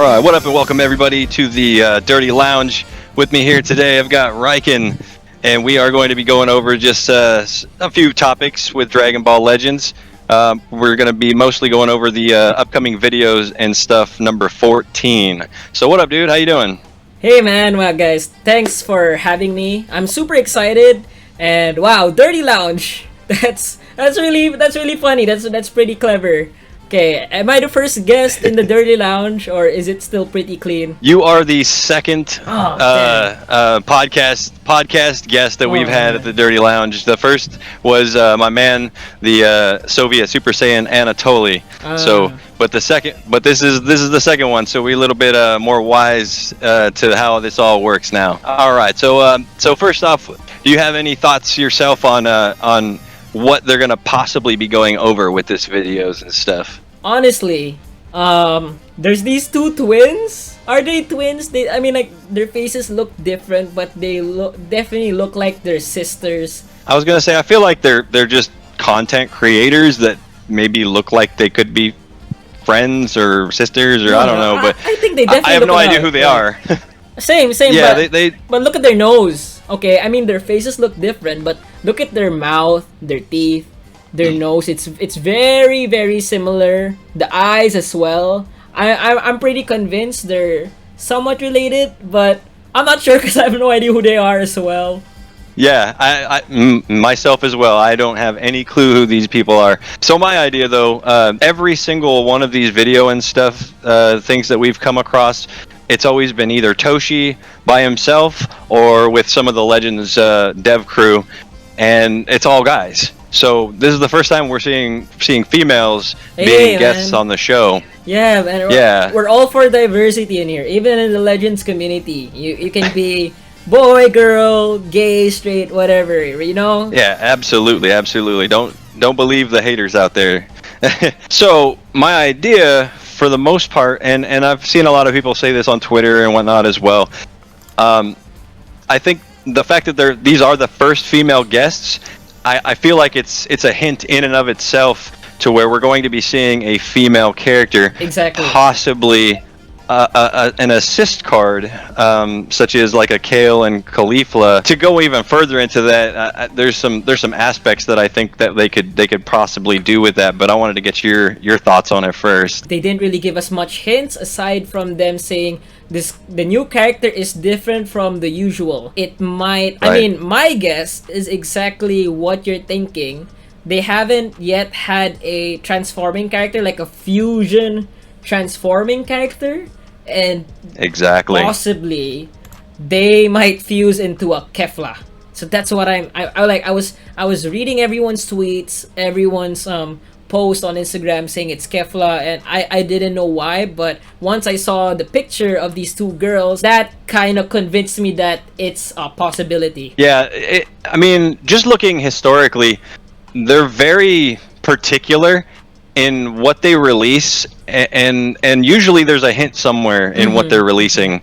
All right, what up and welcome everybody to the Dirty Lounge. With me here today, I've got Riken, and we are going to be going over just a few topics with Dragon Ball Legends. We're going to be mostly going over the upcoming videos and stuff, number 14. So what up, dude? How you doing? Hey man, well guys, thanks for having me. I'm super excited, and wow, Dirty Lounge. That's really funny. That's pretty clever. Okay, am I the first guest in the Dirty Lounge, or is it still pretty clean? You are the second podcast guest that we've had at the Dirty Lounge. The first was my man, the Soviet Super Saiyan Anatoly. But this is the second one, so we're a little bit more wise to how this all works now. All right, so first off, do you have any thoughts yourself on what they're gonna possibly be going over with this videos and stuff? Honestly, there's these two twins. Are they twins? I mean, like, their faces look different, but they definitely look like they're sisters. I was gonna say, I feel like they're just content creators that maybe look like they could be friends or sisters, or I don't know. But I think they definitely. I have no idea who they are. Same. Yeah, but look at their nose. Okay, I mean, their faces look different, but look at their mouth, their teeth, their nose. It's very, very similar. The eyes as well. I'm pretty convinced they're somewhat related, but I'm not sure because I have no idea who they are as well. Yeah, I myself as well. I don't have any clue who these people are. So my idea, though, every single one of these video and stuff, things that we've come across, it's always been either Toshi by himself or with some of the Legends dev crew, and it's all guys. So this is the first time we're seeing females being guests on the show. Yeah, man. We're all for diversity in here, even in the Legends community. You can be boy, girl, gay, straight, whatever. You know? Yeah, absolutely. Don't believe the haters out there. So my idea, for the most part, and I've seen a lot of people say this on Twitter and whatnot as well. I think the fact that these are the first female guests, I feel like it's a hint in and of itself to where we're going to be seeing a female character, exactly, possibly an assist card, such as like a Kale and Kefla. To go even further into that, there's some aspects that I think that they could possibly do with that. But I wanted to get your thoughts on it first. They didn't really give us much hints aside from them saying the new character is different from the usual. It might. Right. I mean, my guess is exactly what you're thinking. They haven't yet had a transforming character, like a fusion transforming character. And exactly, possibly they might fuse into a Kefla. So that's what I was reading everyone's tweets, everyone's post on Instagram saying it's Kefla, and I didn't know why, but once I saw the picture of these two girls, that kind of convinced me that it's a possibility. Yeah, I mean, just looking historically, they're very particular in what they release, and usually there's a hint somewhere in what they're releasing,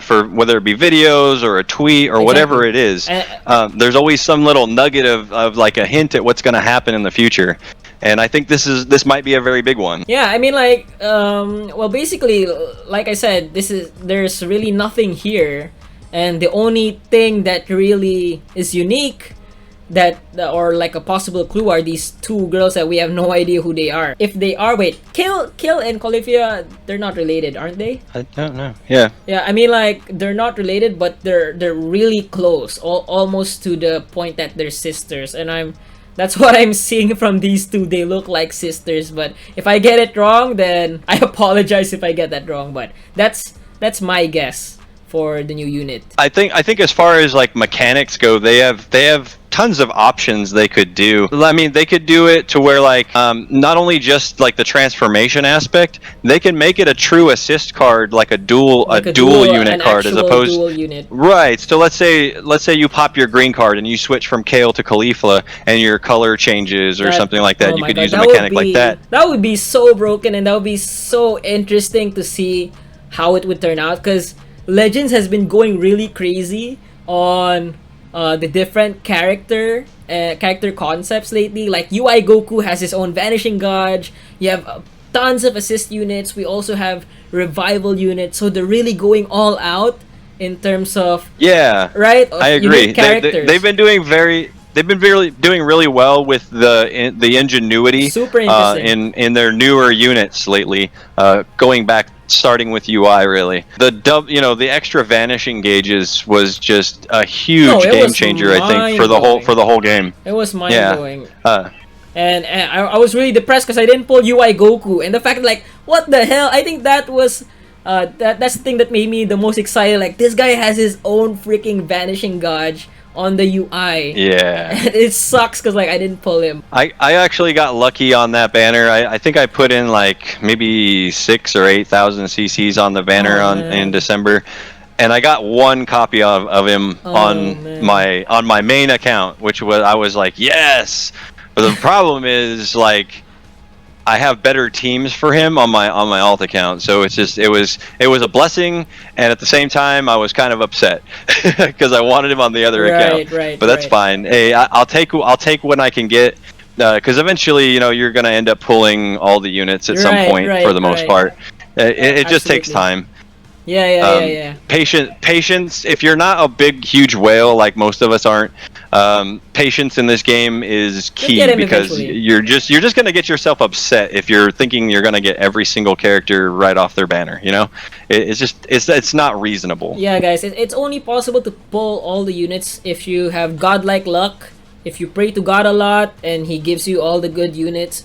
for whether it be videos or a tweet or whatever it is. There's always some little nugget of like a hint at what's going to happen in the future, and I think this might be a very big one. Yeah, I mean, like, well, basically, like I said, there's really nothing here, and the only thing that really is unique, or like a possible clue, are these two girls that we have no idea who they are. If they are, wait, Kill and Kefla, they're not related, aren't they? I don't know. Yeah, I mean, like, they're not related, but they're really close, almost to the point that they're sisters, and that's what I'm seeing from these two. They look like sisters, but if I get it wrong, then I apologize if I get that wrong, but that's my guess for the new unit. I think as far as like mechanics go, they have tons of options they could do. I mean, they could do it to where, like, not only just like the transformation aspect, they can make it a true assist card, like a dual unit card, as opposed dual unit. Right. So let's say you pop your green card and you switch from Kale to Kefla, and your color changes or something like that. You could use a mechanic like that. That would be so broken, and that would be so interesting to see how it would turn out, because Legends has been going really crazy on the different character concepts lately. Like UI Goku has his own vanishing gauge. You have tons of assist units. We also have revival units. So they're really going all out in terms of Yeah, right of I agree. unique characters. They've been doing really well with the ingenuity Super interesting. in their newer units lately. Going back, starting with UI, really. The extra vanishing gauges was just a No, huge it game was changer. I think for mind-blowing. the whole game. It was mind Yeah. blowing. Uh, And I was really depressed because I didn't pull UI Goku, and the fact like what the hell, I think that was that's the thing that made me the most excited. Like this guy has his own freaking vanishing gauge on the UI. yeah. And it sucks because like I didn't pull him. I actually got lucky on that banner. I think I put in like maybe 6,000 or 8,000 CCs on the banner Oh, in man. December, and I got one copy of him Oh, on man. my main account, which was I was like yes. But the problem is like I have better teams for him on my alt account, so it's just it was a blessing, and at the same time I was kind of upset because I wanted him on the other account. Right, But that's right. fine. Hey, I'll take what I can get, because eventually you're gonna end up pulling all the units at some Right, point right, for the most right. part. It just takes Absolutely. time. Yeah. Patience. If you're not a big, huge whale like most of us aren't, patience in this game is You'll key, get him because eventually. you're just gonna get yourself upset if you're thinking you're gonna get every single character right off their banner. It's not reasonable. Yeah, guys, it's only possible to pull all the units if you have godlike luck, if you pray to God a lot, and He gives you all the good units.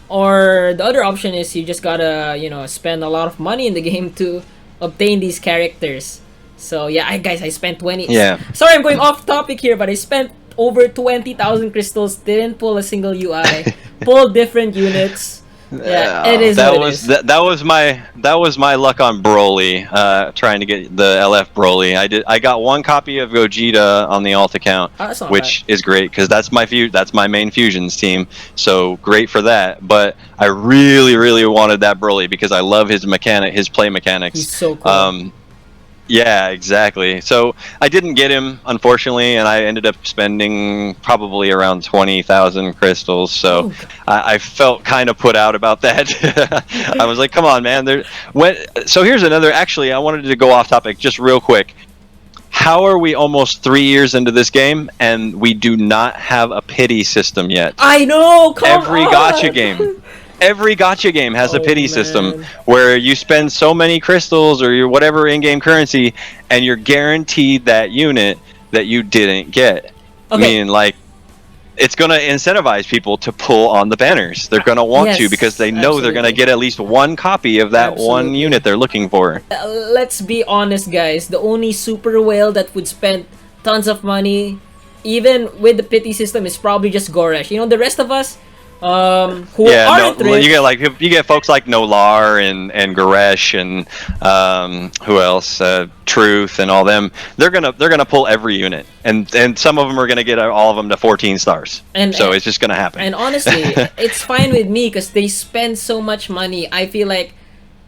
Or the other option is you just gotta, spend a lot of money in the game to obtain these characters. So yeah, I spent 20. Yeah. Sorry, I'm going off topic here, but I spent over 20,000 crystals. Didn't pull a single UI. Pulled different units. Yeah, it is that what was it is. that was my luck on Broly, trying to get the LF Broly. I got one copy of Gogeta on the alt account, Oh, that's not which is great because that's my main fusions team. So great for that. But I really wanted that Broly because I love his play mechanics. He's so cool. Yeah, exactly. So I didn't get him, unfortunately, and I ended up spending probably around 20,000 crystals. So Oh, I felt kind of put out about that. I was like, "Come on, man!" So here's another. Actually, I wanted to go off topic just real quick. How are we almost 3 years into this game and we do not have a pity system yet? I know. Come Every on. gotcha game. Every gotcha game has a Oh, pity man. system where you spend so many crystals or your whatever in-game currency, and you're guaranteed that unit that you didn't get. I Okay. mean, like, it's going to incentivize people to pull on the banners. They're going to want to Yes, because they know they're going to absolutely. get at least one copy of that one Absolutely. unit they're looking for. Let's be honest, guys. The only super whale that would spend tons of money, even with the pity system, is probably just Goresh. The rest of us, who aren't rich. You get folks like Nolar and Goresh and who else? Truth and all them. They're gonna pull every unit, and some of them are gonna get all of them to 14 stars. So it's just gonna happen. And honestly, it's fine with me because they spend so much money. I feel like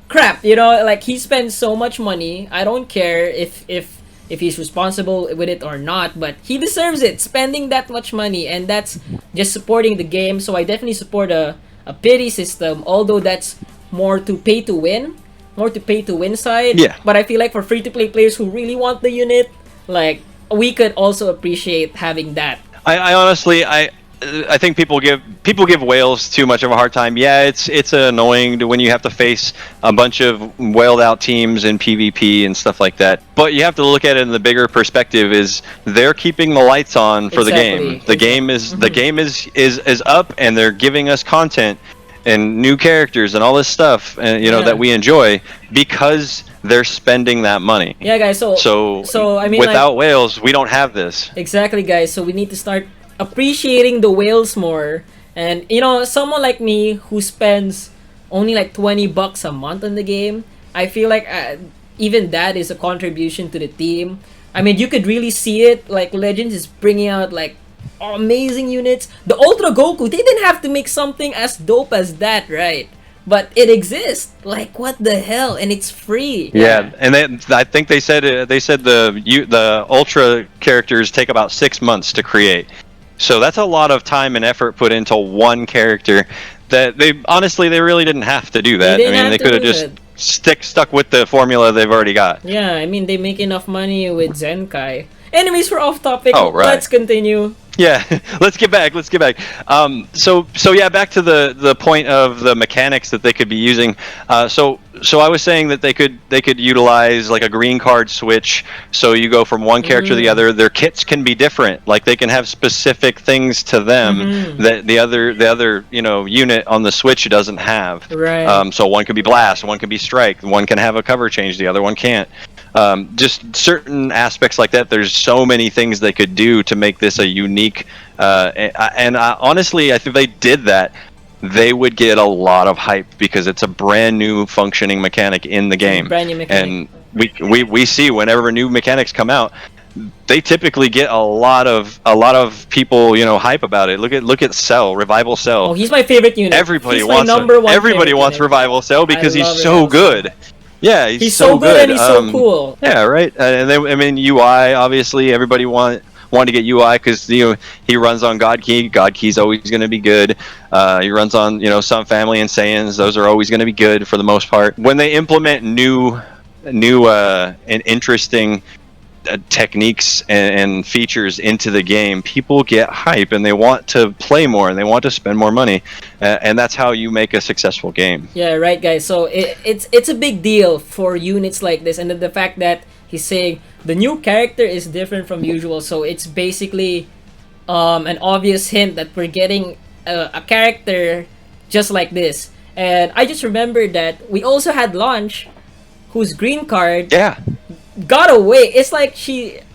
crap. Like he spends so much money. I don't care if he's responsible with it or not, but he deserves it, spending that much money, and that's just supporting the game. So I definitely support a pity system, although that's more to pay to win side. Yeah. But I feel like for free to play players who really want the unit, like we could also appreciate having that. I honestly I think people give whales too much of a hard time. Yeah, it's annoying when you have to face a bunch of whaled out teams in PvP and stuff like that. But you have to look at it in the bigger perspective: is they're keeping the lights on for Exactly. the game. The game is up, and they're giving us content and new characters and all this stuff, Yeah. that we enjoy because they're spending that money. Yeah, guys. So I mean, without whales, we don't have this. exactly, guys. So we need to start appreciating the whales more. And someone like me who spends only like $20 a month on the game, I feel like even that is a contribution to the team. I mean, you could really see it. Like Legends is bringing out like amazing units. The Ultra Goku, they didn't have to make something as dope as that, right? But it exists. Like what the hell? And it's free. Yeah, and I think they said the Ultra characters take about 6 months to create. So that's a lot of time and effort put into one character that they honestly they really didn't have to do that. I didn't mean, have they to could have do just it. stuck with the formula they've already got. Yeah, I mean they make enough money with Zenkai. Anyways, we're off topic. Oh, right. Let's continue. Yeah, let's get back. So yeah, back to the point of the mechanics that they could be using. So I was saying that they could utilize like a green card switch. So you go from one character to the other. Their kits can be different. Like they can have specific things to them that the other unit on the switch doesn't have. Right. So one could be blast, one could be strike, one can have a cover change, the other one can't. Just certain aspects like that. There's so many things they could do to make this a unique. Honestly, I think they did that. They would get a lot of hype because it's a brand new functioning mechanic in the game. Brand new mechanic. And we see whenever new mechanics come out, they typically get a lot of people hype about it. Look at Cell, Revival Cell. Oh, he's my favorite unit. Everybody he's wants everybody wants Revival Cell because he's so good. Yeah, he's so good and he's so cool. Yeah, right. And then I mean UI, obviously everybody wanted to get UI because he runs on God Key. God Key's always going to be good. He runs on some Family and Saiyans. Those are always going to be good for the most part. When they implement new and interesting techniques and features into the game, people get hype and they want to play more and they want to spend more money, and that's how you make a successful game. Yeah, right, guys. So it's a big deal for units like this, and the fact that he's saying the new character is different from usual, so it's basically an obvious hint that we're getting a character just like this. And I just remembered that we also had Launch, whose green card got away. It's like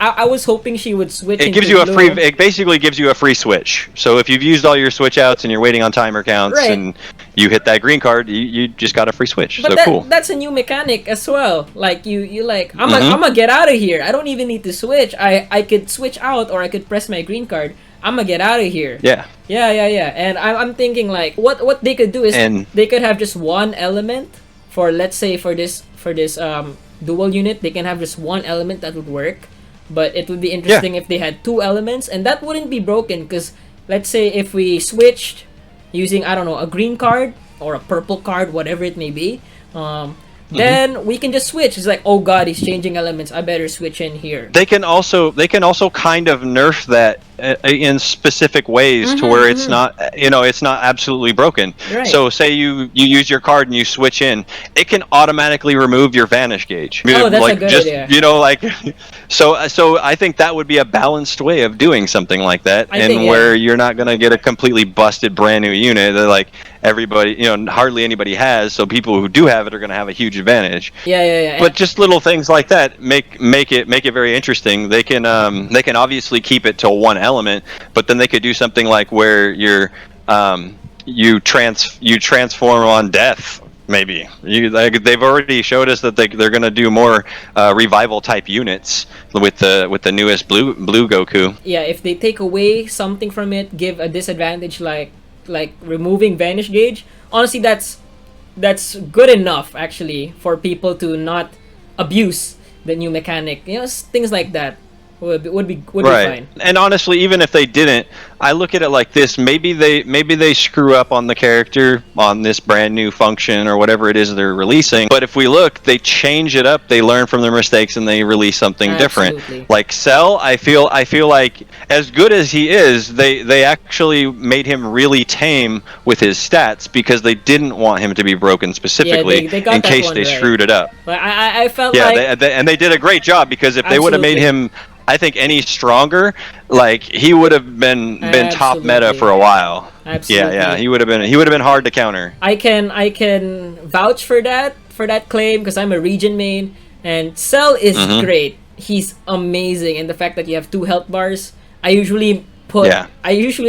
I was hoping she would switch. It gives you it basically gives you a free switch. So if you've used all your switch outs and you're waiting on timer counts and you hit that green card, you just got a free switch. But so cool. That's a new mechanic as well. Like you like I'm gonna get out of here. I don't even need to switch. I could switch out or I could press my green card. I'm gonna get out of here. Yeah. And I'm thinking like what they could do is they could have just one element for, let's say, for this dual unit. They can have just one element that would work, but it would be interesting if they had two elements, and that wouldn't be broken because let's say if we switched using, I don't know, a green card or a purple card, whatever it may be, then we can just switch. It's like, oh god, he's changing elements, I better switch in here. They can also kind of nerf that in specific ways to where it's not it's not absolutely broken. Right. So say you use your card and you switch in, it can automatically remove your vanish gauge. Oh, that's a good idea. So I think that would be a balanced way of doing something like that, where you're not going to get a completely busted brand new unit that like everybody, hardly anybody has, so people who do have it are going to have a huge advantage. Yeah. But just little things like that make it very interesting. They can obviously keep it to one element, but then they could do something like where you transform on death. Maybe they've already showed us that they're going to do more revival type units with the newest blue Goku. Yeah, if they take away something from it, give a disadvantage like removing vanish gauge. Honestly, that's good enough actually for people to not abuse the new mechanic. Things like that would be fine. And honestly, even if they didn't, I look at it like this: maybe they screw up on the character on this brand new function or whatever it is they're releasing. But if we look, they change it up, they learn from their mistakes, and they release something different. Like Cell, I feel like as good as he is, they actually made him really tame with his stats because they didn't want him to be broken specifically in case they screwed it up. But I felt and they did a great job because if they would have made him, I think, any stronger, like he would have been top meta for a while. Absolutely. Yeah, he would have been hard to counter. I can vouch for that claim because I'm a region main, and Cell is great. He's amazing, and the fact that you have 2 health bars, I usually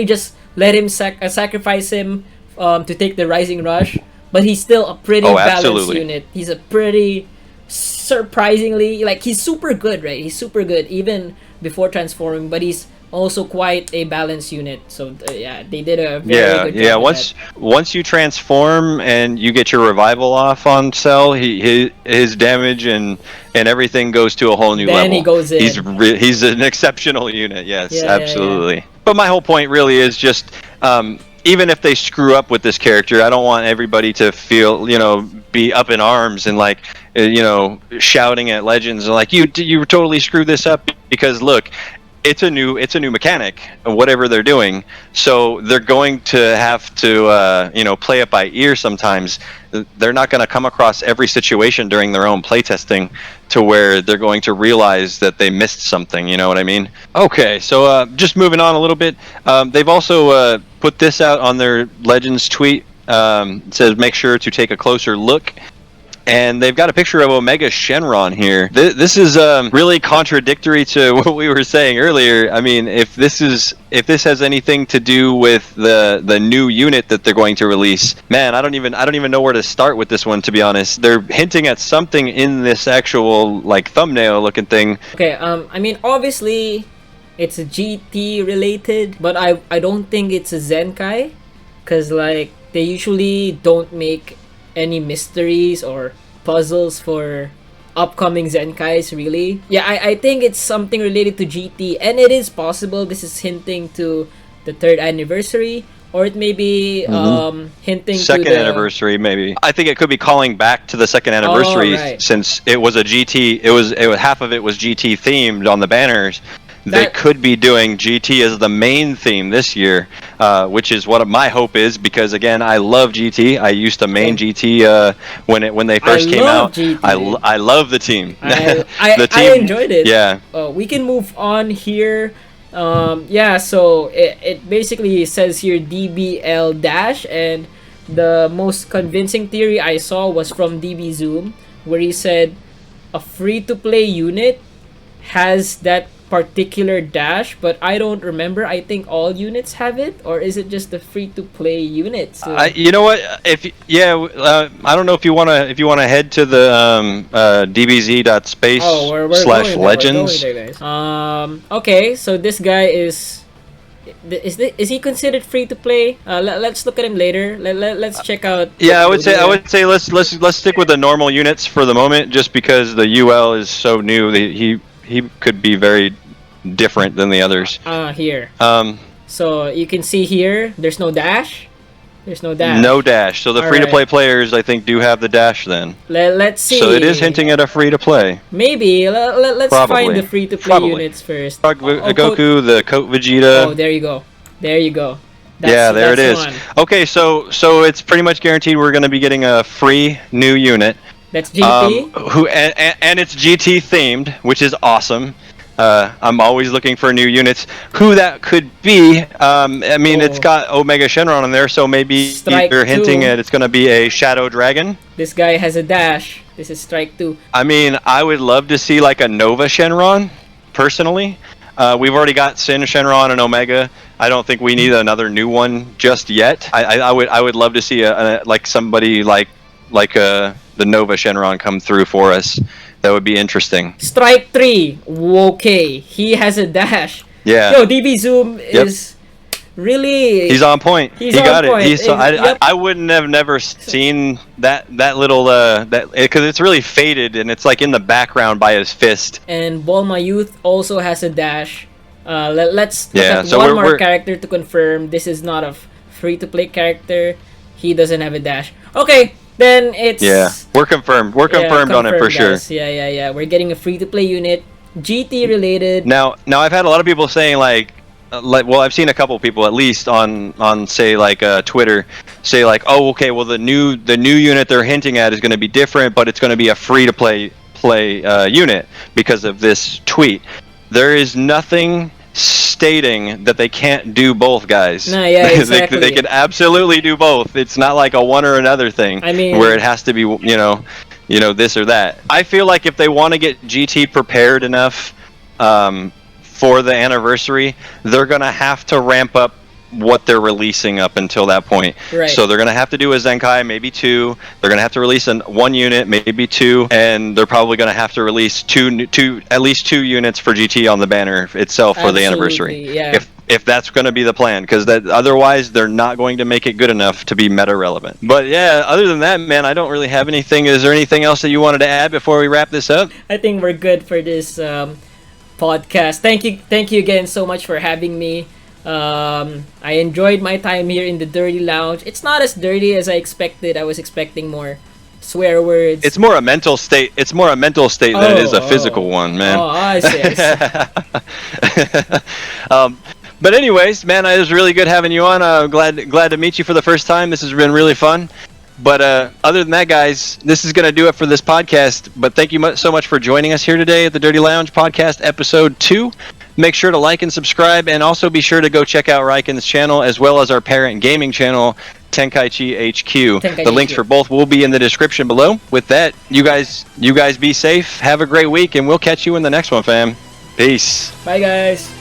just let him sacrifice him to take the Rising Rush, but he's still a pretty balanced unit. He's a pretty surprisingly, like, he's super good, right? He's super good even before transforming, but he's also quite a balanced unit. So they did a very good job. Once you transform and you get your revival off on Cell, his damage and everything goes to a whole new level. Then he goes in. He's an exceptional unit. Yes, absolutely. But my whole point really is just even if they screw up with this character, I don't want everybody to feel, be up in arms and like, shouting at Legends and like, you totally screwed this up, because look, it's a new mechanic, whatever they're doing. So they're going to have to, play it by ear sometimes. They're not going to come across every situation during their own playtesting to where they're going to realize that they missed something. You know what I mean? Okay, so just moving on a little bit. They've also put this out on their Legends tweet. It says, make sure to take a closer look. And they've got a picture of Omega Shenron here. This is really contradictory to what we were saying earlier. I mean, if this has anything to do with the new unit that they're going to release, man, I don't even know where to start with this one, to be honest. They're hinting at something in this actual like thumbnail looking thing. Okay, I mean, obviously it's a GT related, but I don't think it's a Zenkai, because like they usually don't make any mysteries or puzzles for upcoming Zenkais, really. Yeah, I think it's something related to GT, and it is possible this is hinting to the 3rd anniversary, or it may be hinting second to the anniversary, maybe. I think it could be calling back to the 2nd anniversary, right. Since it was a GT. It was half of it was GT themed on the banners. They could be doing GT as the main theme this year, which is what my hope is, because again, I love GT. I used to main GT when they first came out. I love the team. The team, I enjoyed it. Yeah. We can move on here. So it basically says here DBL dash, and the most convincing theory I saw was from DB Zoom, where he said a free-to-play unit has that particular dash, but I don't remember. I think all units have it, or is it just the free-to-play units? You know what? I don't know if you wanna head to the dbz.space/legends. Okay, so this guy is he considered free-to-play? Let's look at him later. Let's check out. Yeah, I would say let's stick with the normal units for the moment, just because the UL is so new. He could be very different than the others. Here. So you can see here, there's no dash. There's no dash. No dash. So the free-to-play players, I think, do have the dash then. Let's see. So it is hinting at a free-to-play. Maybe. Let's find the free-to-play units first. Goku, the Coat Vegeta. Oh, there you go. There it is. One. Okay, so it's pretty much guaranteed we're going to be getting a free new unit. That's GT. And it's GT themed, which is awesome. I'm always looking for new units. Who that could be? I mean, It's got Omega Shenron in there, so maybe they're hinting at it's going to be a Shadow Dragon. This guy has a dash. This is Strike 2. I mean, I would love to see like a Nova Shenron, personally. We've already got Sin Shenron and Omega. I don't think we need another new one just yet. I would love to see somebody like the Nova Shenron come through for us. That would be interesting. Strike 3. Okay. He has a dash. Yeah. Yo, DB Zoom is really... He's on point. He got it. I wouldn't have never seen that little... because it's really faded, and it's like in the background by his fist. And Bulma Youth also has a dash. Let's look at one more character to confirm this is not a free-to-play character. He doesn't have a dash. Okay. Then it's... Yeah, we're confirmed. We're confirmed on it for sure. Yeah. We're getting a free-to-play unit. GT related. Now I've had a lot of people saying well, I've seen a couple people at least on say Twitter say oh, okay, well the new unit they're hinting at is going to be different, but it's going to be a free-to-play unit because of this tweet. There is nothing stating that they can't do both, guys. No, yeah, exactly. they can absolutely do both. It's not like a one or another thing. I mean, where it has to be this or that. I feel like if they want to get GT prepared enough for the anniversary, they're gonna have to ramp up what they're releasing up until that point. Right. So they're going to have to do a Zenkai, maybe 2. They're going to have to release one unit, maybe 2, and they're probably going to have to release at least 2 units for GT on the banner itself for the anniversary. Yeah. If that's going to be the plan, because otherwise they're not going to make it good enough to be meta relevant. But yeah, other than that, man, I don't really have anything. Is there anything else that you wanted to add before we wrap this up? I think we're good for this podcast. Thank you again so much for having me. I enjoyed my time here in the Dirty Lounge. It's not as dirty as I expected. I was expecting more swear words. It's more a mental state. It's more a mental state than it is a physical one, man. Oh, I see. But anyways, man, it was really good having you on. Glad to meet you for the first time. This has been really fun. But other than that, guys, this is going to do it for this podcast. But thank you so much for joining us here today at the Dirty Lounge Podcast, Episode 2. Make sure to like and subscribe, and also be sure to go check out Raiken's channel, as well as our parent gaming channel, Tenkaichi HQ. The links for both will be in the description below. With that, you guys be safe, have a great week, and we'll catch you in the next one, fam. Peace. Bye, guys.